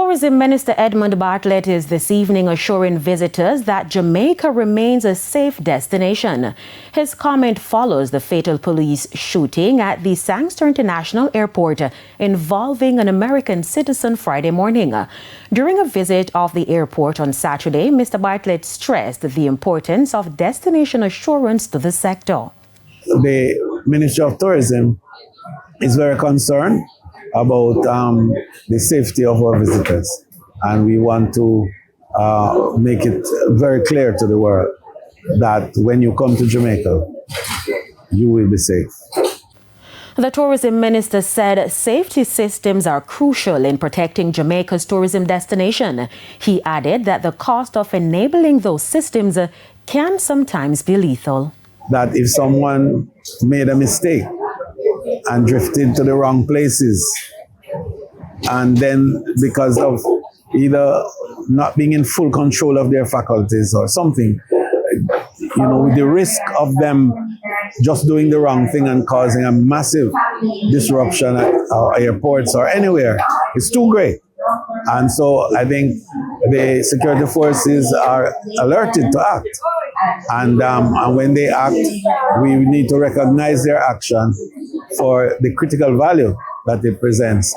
Tourism Minister Edmund Bartlett is this evening assuring visitors that Jamaica remains a safe destination. His comment follows the fatal police shooting at the Sangster International Airport involving an American citizen Friday morning. During a visit of the airport on Saturday, Mr. Bartlett stressed the importance of destination assurance to the sector. The Ministry of Tourism is very concerned about the safety of our visitors, and we want to make it very clear to the world that when you come to Jamaica, you will be safe. The tourism minister said safety systems are crucial in protecting Jamaica's tourism destination. He added that the cost of enabling those systems can sometimes be lethal. That if someone made a mistake and drifted to the wrong places, and then because of either not being in full control of their faculties or something, with the risk of them just doing the wrong thing and causing a massive disruption at our airports or anywhere, it's too great. And so I think the security forces are alerted to act. And when they act, we need to recognize their action for the critical value that it presents.